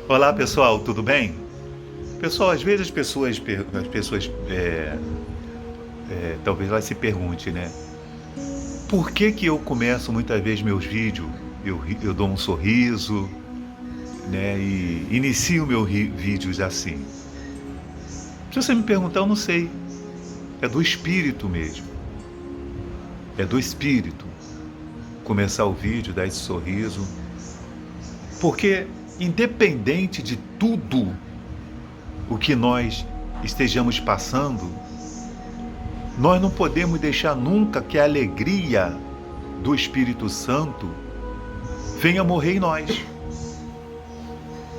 Olá pessoal, tudo bem? Pessoal, às vezes as pessoas talvez elas se perguntem, né? Por que que eu começo muitas vezes meus vídeos, eu dou um sorriso, né? E inicio meus vídeos assim. Se você me perguntar, eu não sei. É do espírito mesmo. É do espírito. Começar o vídeo, dar esse sorriso. Porque independente de tudo o que nós estejamos passando, nós não podemos deixar nunca que a alegria do Espírito Santo venha morrer em nós.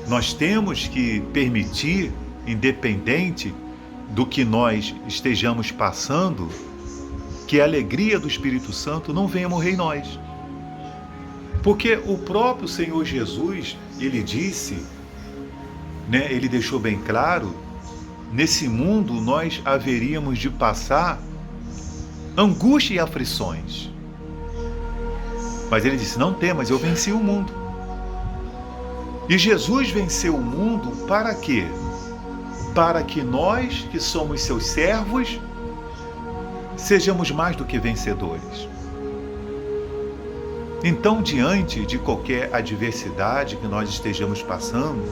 Nós temos que permitir, independente do que nós estejamos passando, que a alegria do Espírito Santo não venha morrer em nós. Porque o próprio Senhor Jesus, ele disse, né, ele deixou bem claro, nesse mundo nós haveríamos de passar angústia e aflições. Mas ele disse, não temas, eu venci o mundo. E Jesus venceu o mundo para quê? Para que nós, que somos seus servos, sejamos mais do que vencedores. Então, diante de qualquer adversidade que nós estejamos passando,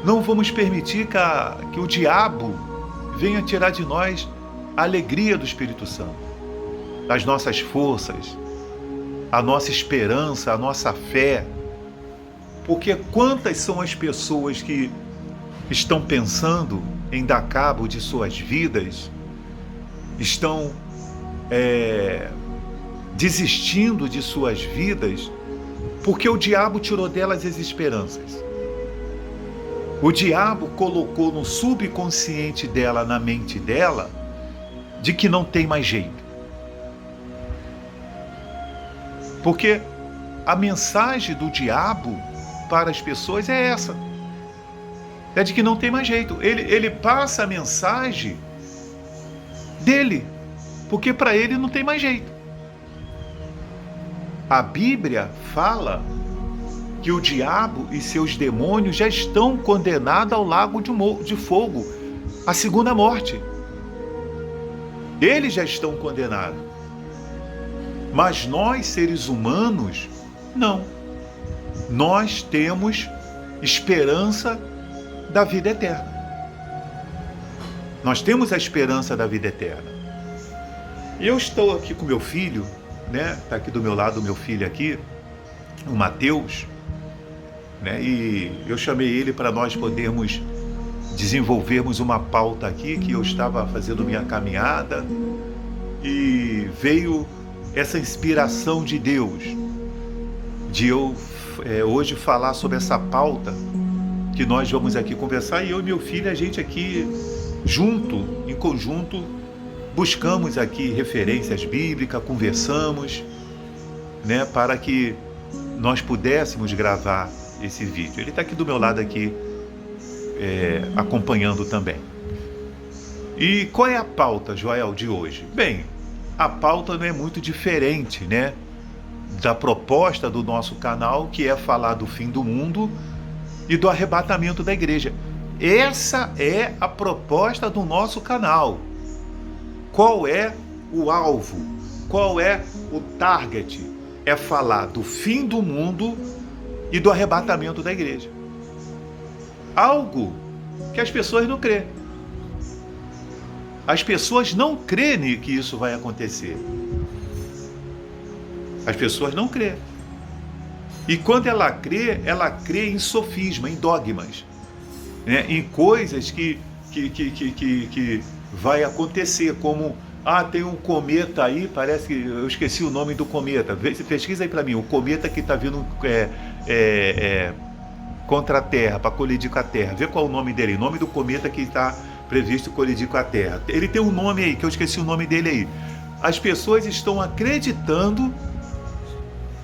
não vamos permitir que o diabo venha tirar de nós a alegria do Espírito Santo, as nossas forças, a nossa esperança, a nossa fé. Porque quantas são as pessoas que estão pensando em dar cabo de suas vidas, estão desistindo de suas vidas, porque o diabo tirou delas as esperanças. O diabo colocou no subconsciente dela, na mente dela, de que não tem mais jeito. Porque a mensagem do diabo para as pessoas é essa. É de que não tem mais jeito. Ele passa a mensagem dele, porque para ele não tem mais jeito. A Bíblia fala que o diabo e seus demônios já estão condenados ao lago de fogo, a segunda morte. Eles já estão condenados. Mas nós, seres humanos, não. Nós temos esperança da vida eterna. Nós temos a esperança da vida eterna. Eu estou aqui com meu filho, né? Está aqui do meu lado o meu filho aqui, o Mateus, né? E eu chamei ele para nós podermos desenvolvermos uma pauta aqui, que eu estava fazendo minha caminhada e veio essa inspiração de Deus, de eu hoje falar sobre essa pauta que nós vamos aqui conversar, e eu e meu filho, a gente aqui junto, em conjunto, buscamos aqui referências bíblicas, conversamos, né, para que nós pudéssemos gravar esse vídeo. Ele está aqui do meu lado aqui, acompanhando também. E qual é a pauta, Joel, de hoje? Bem, a pauta não é muito diferente, né, da proposta do nosso canal, que é falar do fim do mundo e do arrebatamento da igreja. Essa é a proposta do nosso canal. Qual é o alvo? Qual é o target? É falar do fim do mundo e do arrebatamento da igreja. Algo que as pessoas não crêem. As pessoas não creem que isso vai acontecer. As pessoas não crêem. E quando ela crê em sofisma, em dogmas, né? Em coisas que vai acontecer, como, tem um cometa aí, parece que eu esqueci o nome do cometa, pesquisa aí para mim, o cometa que está vindo contra a Terra, para colidir com a Terra, vê qual é o nome dele, o nome do cometa que está previsto colidir com a Terra, ele tem um nome aí, que eu esqueci o nome dele aí. As pessoas estão acreditando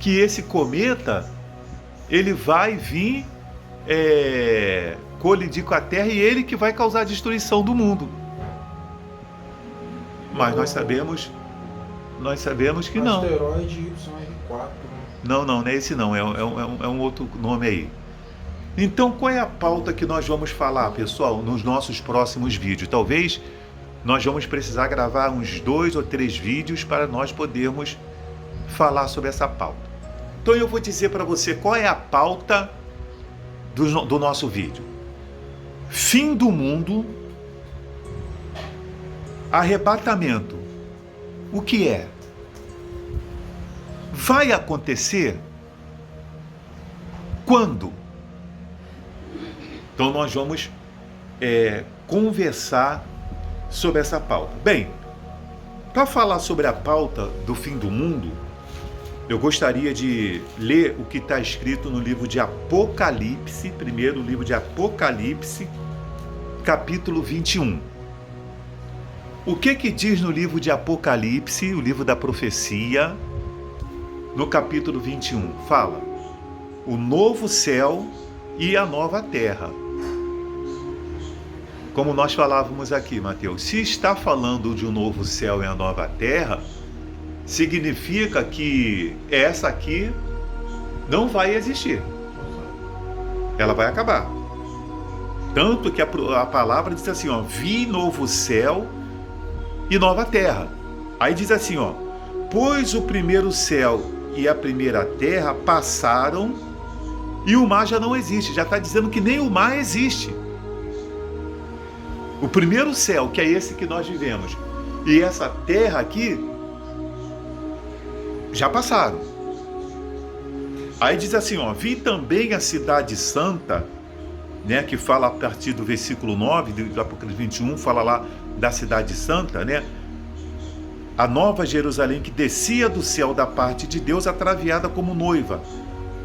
que esse cometa, ele vai vir colidir com a Terra, e ele que vai causar a destruição do mundo. Mas nós sabemos que não. Asteroide YRK. 4. Não é esse não, é um outro nome aí. Então, qual é a pauta que nós vamos falar, pessoal, nos nossos próximos vídeos? Talvez nós vamos precisar gravar uns 2 ou 3 vídeos para nós podermos falar sobre essa pauta. Então eu vou dizer para você qual é a pauta do nosso vídeo. Fim do mundo, arrebatamento. O que é? Vai acontecer? Quando? Então nós vamos conversar sobre essa pauta. Bem, para falar sobre a pauta do fim do mundo, eu gostaria de ler o que está escrito no livro de Apocalipse, primeiro livro de Apocalipse, capítulo 21. O que diz no livro de Apocalipse, o livro da profecia, no capítulo 21? Fala: o novo céu e a nova terra. Como nós falávamos aqui, Mateus, se está falando de um novo céu e a nova terra, significa que essa aqui não vai existir. Ela vai acabar. Tanto que a palavra diz assim, ó, vi novo céu e nova terra. Aí diz assim, ó, pois o primeiro céu e a primeira terra passaram e o mar já não existe. Já está dizendo que nem o mar existe. O primeiro céu, que é esse que nós vivemos, e essa terra aqui, já passaram. Aí diz assim, ó, vi também a cidade santa, né, que fala a partir do versículo 9, do Apocalipse 21, fala lá da cidade santa, né, a nova Jerusalém que descia do céu da parte de Deus, ataviada como noiva,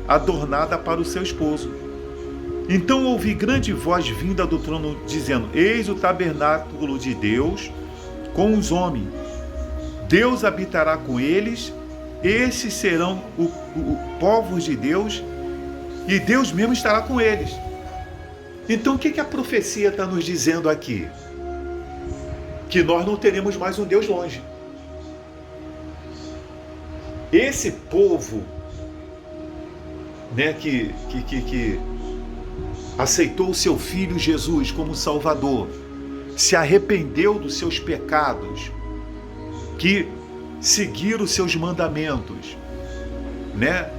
adornada para o seu esposo. Então ouvi grande voz vinda do trono, dizendo, eis o tabernáculo de Deus com os homens. Deus habitará com eles, esses serão os povos de Deus, e Deus mesmo estará com eles. Então o que a profecia está nos dizendo aqui? Que nós não teremos mais um Deus longe. Esse povo, né, que aceitou o seu Filho Jesus como Salvador, se arrependeu dos seus pecados, que seguiram os seus mandamentos, né?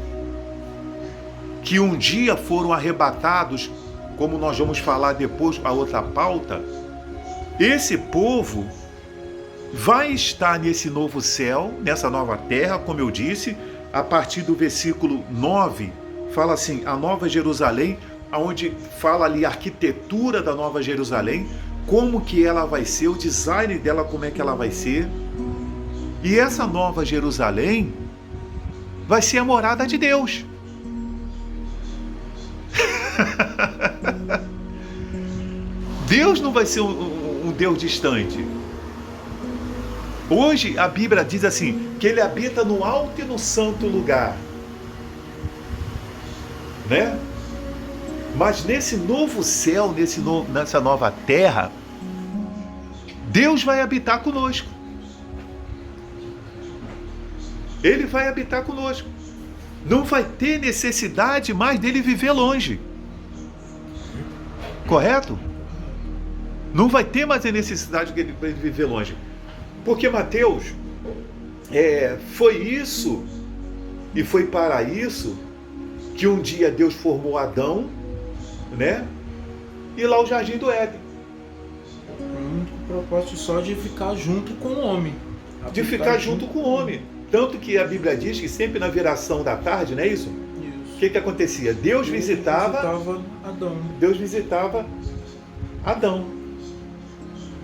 Que um dia foram arrebatados, como nós vamos falar depois, a outra pauta. Esse povo vai estar nesse novo céu, nessa nova terra, como eu disse, a partir do versículo 9, fala assim, a nova Jerusalém, onde fala ali a arquitetura da nova Jerusalém, como que ela vai ser, o design dela, como é que ela vai ser. E essa nova Jerusalém vai ser a morada de Deus. Deus não vai ser um Deus distante. Hoje a Bíblia diz assim, que Ele habita no alto e no santo lugar, né? Mas nesse novo céu, nessa nova terra, Deus vai habitar conosco. Ele vai habitar conosco. Não vai ter necessidade mais dele viver longe. Correto? Não vai ter mais a necessidade dele viver longe. Porque Mateus, foi isso e foi para isso que um dia Deus formou Adão, né? E lá o Jardim do Éden. O propósito só de ficar junto com o homem. De ficar junto com o homem. Tanto que a Bíblia diz que sempre na viração da tarde, não é isso? Isso. O que acontecia? Deus visitava Adão. Deus visitava Adão.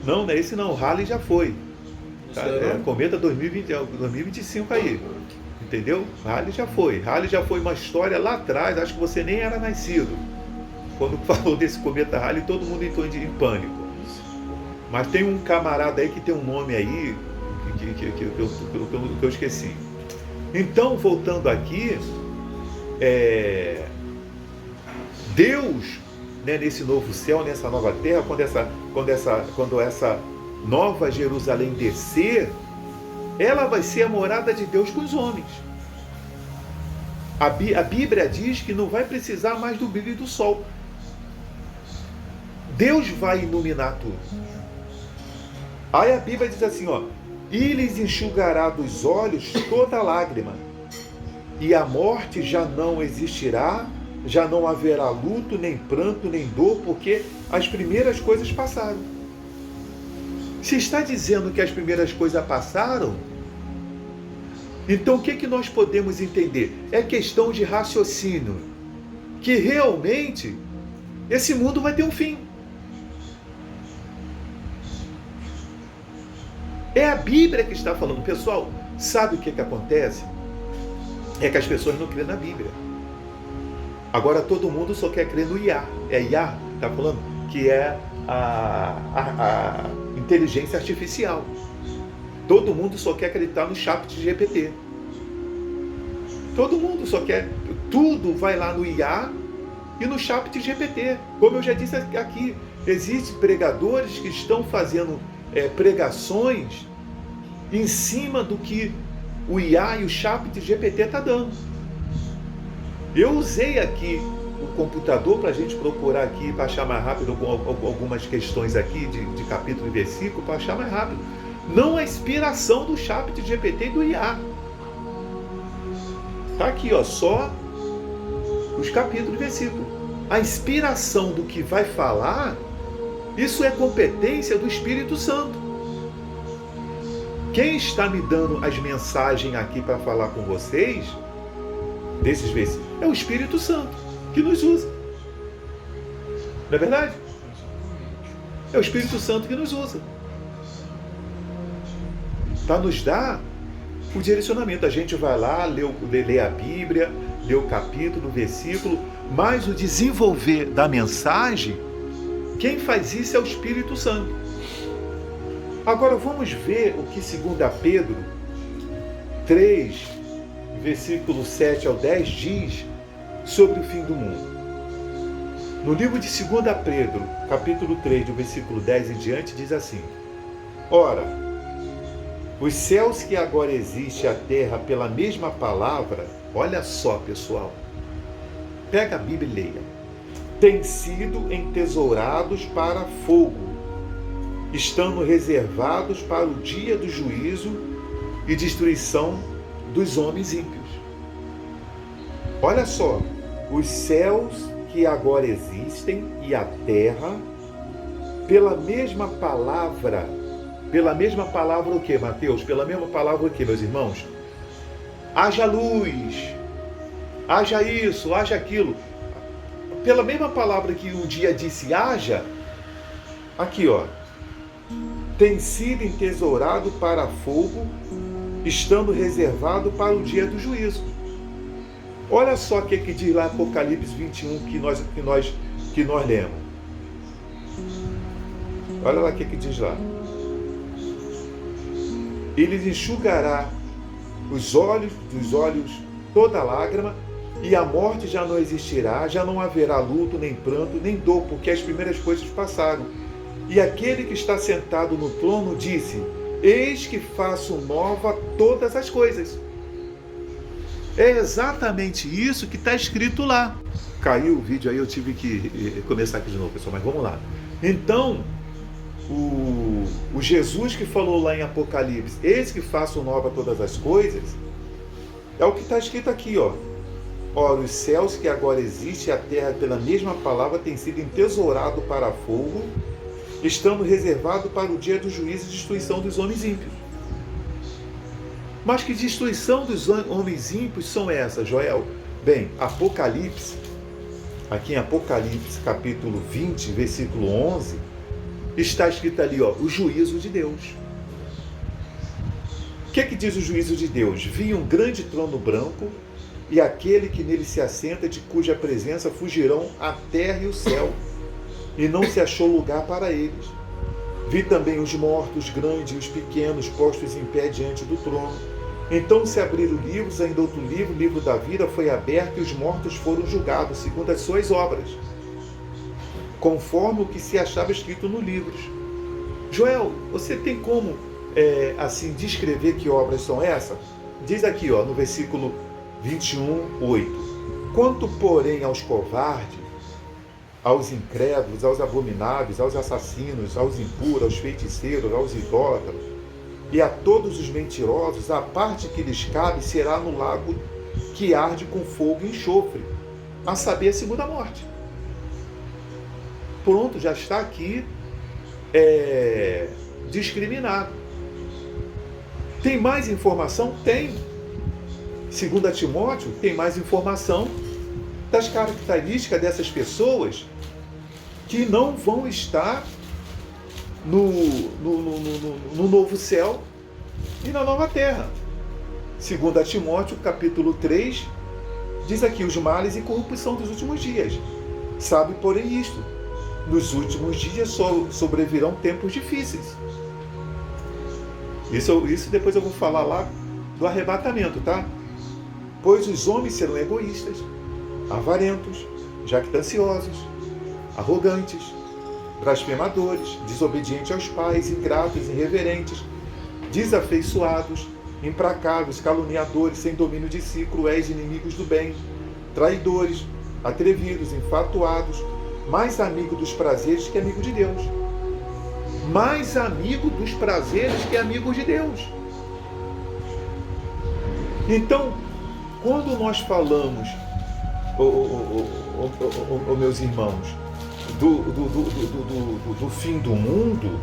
Não é esse não. Halley já foi. Tá? Cometa 2025 aí. Entendeu? Halley já foi. Halley já foi uma história lá atrás. Acho que você nem era nascido. Quando falou desse cometa Halley, todo mundo entrou em pânico. Mas tem um camarada aí que tem um nome aí que eu esqueci. Então, voltando aqui, Deus, né, nesse novo céu, nessa nova terra, quando essa nova Jerusalém descer, ela vai ser a morada de Deus com os homens. A Bíblia diz que não vai precisar mais do brilho do sol. Deus vai iluminar tudo. Aí a Bíblia diz assim, ó, e lhes enxugará dos olhos toda lágrima, e a morte já não existirá, já não haverá luto, nem pranto, nem dor, porque as primeiras coisas passaram. Se está dizendo que as primeiras coisas passaram, então o que nós podemos entender? É questão de raciocínio, que realmente esse mundo vai ter um fim. É a Bíblia que está falando. Pessoal, sabe o que acontece? É que as pessoas não creem na Bíblia. Agora todo mundo só quer crer no IA. É IA que está falando? Que é a inteligência artificial. Todo mundo só quer acreditar no ChatGPT. Todo mundo só quer... Tudo vai lá no IA e no ChatGPT. Como eu já disse aqui, existem pregadores que estão fazendo pregações em cima do que o IA e o ChatGPT está dando. Eu usei aqui o computador para a gente procurar aqui, para achar mais rápido algumas questões aqui de capítulo e versículo, para achar mais rápido. Não a inspiração do ChatGPT e do IA. Está aqui, ó, só os capítulos e versículos. A inspiração do que vai falar, isso é competência do Espírito Santo. Quem está me dando as mensagens aqui para falar com vocês, desses versículos, é o Espírito Santo, que nos usa. Não é verdade? É o Espírito Santo que nos usa. Para nos dar o direcionamento. A gente vai lá, lê a Bíblia, lê o capítulo, o versículo, mas o desenvolver da mensagem, quem faz isso é o Espírito Santo. Agora vamos ver o que 2 Pedro 3, versículo 7 ao 10 diz sobre o fim do mundo. No livro de 2 Pedro, capítulo 3, do versículo 10 em diante, diz assim: ora, os céus que agora existem, a terra, pela mesma palavra, olha só, pessoal, pega a Bíblia e leia, têm sido entesourados para fogo, estando reservados para o dia do juízo e destruição dos homens ímpios. Olha só, os céus que agora existem e a terra, pela mesma palavra o que, Mateus? Pela mesma palavra o que, meus irmãos? Haja luz, haja isso, haja aquilo. Pela mesma palavra que um dia disse haja, aqui ó, tem sido entesourado para fogo, estando reservado para o dia do juízo. Olha só o que diz lá Apocalipse 21 que nós lemos. Olha lá o que diz lá. Ele enxugará dos olhos toda lágrima, e a morte já não existirá, já não haverá luto, nem pranto, nem dor, porque as primeiras coisas passaram. E aquele que está sentado no trono disse: eis que faço nova todas as coisas. É exatamente isso que está escrito lá. Caiu o vídeo aí, eu tive que começar aqui de novo, pessoal, mas vamos lá. Então, o Jesus que falou lá em Apocalipse, eis que faço nova todas as coisas, é o que está escrito aqui, ó. Ora, os céus que agora existem, a terra, pela mesma palavra, tem sido entesourado para fogo, estando reservado para o dia do juízo e destruição dos homens ímpios. Mas que destruição dos homens ímpios são essas, Joel? Bem, Apocalipse, aqui em Apocalipse, capítulo 20, versículo 11, está escrito ali, ó, o juízo de Deus. O que diz o juízo de Deus? Vi um grande trono branco, e aquele que nele se assenta, de cuja presença fugirão a terra e o céu, e não se achou lugar para eles. Vi também os mortos, grandes e os pequenos, postos em pé diante do trono. Então se abriram livros, ainda outro livro, o livro da vida, foi aberto, e os mortos foram julgados, segundo as suas obras, conforme o que se achava escrito no livro. Joel, você tem como, assim, descrever que obras são essas? Diz aqui, ó, no versículo 21:8. Quanto, porém, aos covardes, aos incrédulos, aos abomináveis, aos assassinos, aos impuros, aos feiticeiros, aos idólatras e a todos os mentirosos, a parte que lhes cabe será no lago que arde com fogo e enxofre, a saber, a segunda morte. Pronto, já está aqui discriminado. Tem mais informação? Tem. 2 Timóteo tem mais informação das características dessas pessoas que não vão estar no novo céu e na nova terra. 2 Timóteo, capítulo 3, diz aqui: os males e corrupção dos últimos dias. Sabe, porém, isto: nos últimos dias sobrevirão tempos difíceis. Isso depois eu vou falar lá do arrebatamento, tá? Pois os homens serão egoístas, avarentos, jactanciosos, arrogantes, blasfemadores, desobedientes aos pais, ingratos, irreverentes, desafeiçoados, implacáveis, caluniadores, sem domínio de si, cruéis, inimigos do bem, traidores, atrevidos, enfatuados, mais amigo dos prazeres que amigo de Deus. Mais amigo dos prazeres que amigo de Deus. Então, quando nós falamos, meus irmãos, do fim do mundo,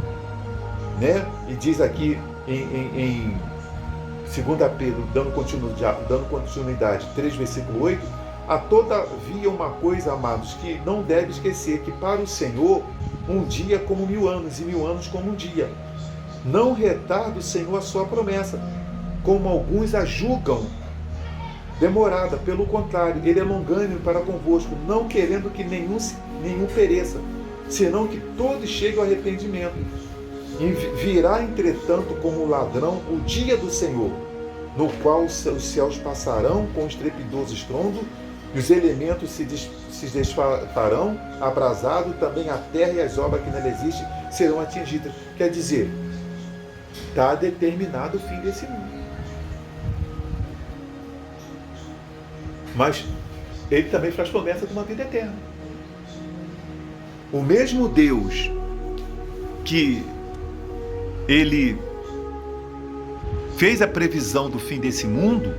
né? E diz aqui em 2 Pedro, dando continuidade, 3, versículo 8, há todavia uma coisa, amados, que não deve esquecer, que para o Senhor um dia é como 1000 anos, e 1000 anos como um dia. Não retarde o Senhor a sua promessa, como alguns a julgam demorada. Pelo contrário, ele é longânimo para convosco, não querendo que nenhum pereça, senão que todos cheguem ao arrependimento. E virá, entretanto, como ladrão o dia do Senhor, no qual os céus passarão com estrepidoso estrondo, e os elementos se desfarão, abrasado, também a terra e as obras que nela existem serão atingidas. Quer dizer, está determinado o fim desse mundo. Mas ele também faz promessa de uma vida eterna. O mesmo Deus que ele fez a previsão do fim desse mundo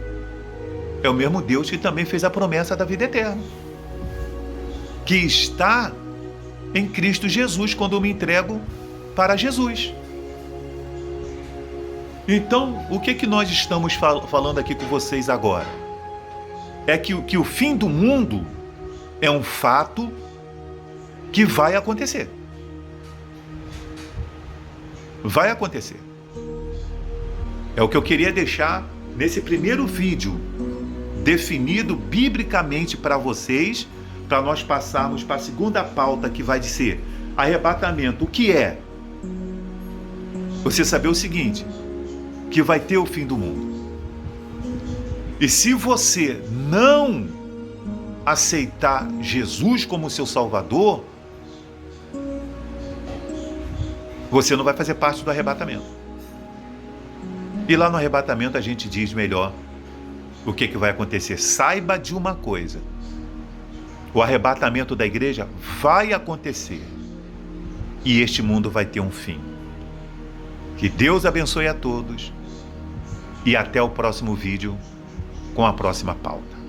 é o mesmo Deus que também fez a promessa da vida eterna, que está em Cristo Jesus, quando eu me entrego para Jesus. Então, o que nós estamos falando aqui com vocês agora? É que o fim do mundo é um fato que vai acontecer. Vai acontecer. É o que eu queria deixar nesse primeiro vídeo, definido biblicamente para vocês, para nós passarmos para a segunda pauta, que vai ser arrebatamento. O que é? Você saber o seguinte, que vai ter o fim do mundo. E se você não aceitar Jesus como seu Salvador, você não vai fazer parte do arrebatamento. E lá no arrebatamento a gente diz melhor o que vai acontecer. Saiba de uma coisa: o arrebatamento da igreja vai acontecer e este mundo vai ter um fim. Que Deus abençoe a todos e até o próximo vídeo com a próxima pauta.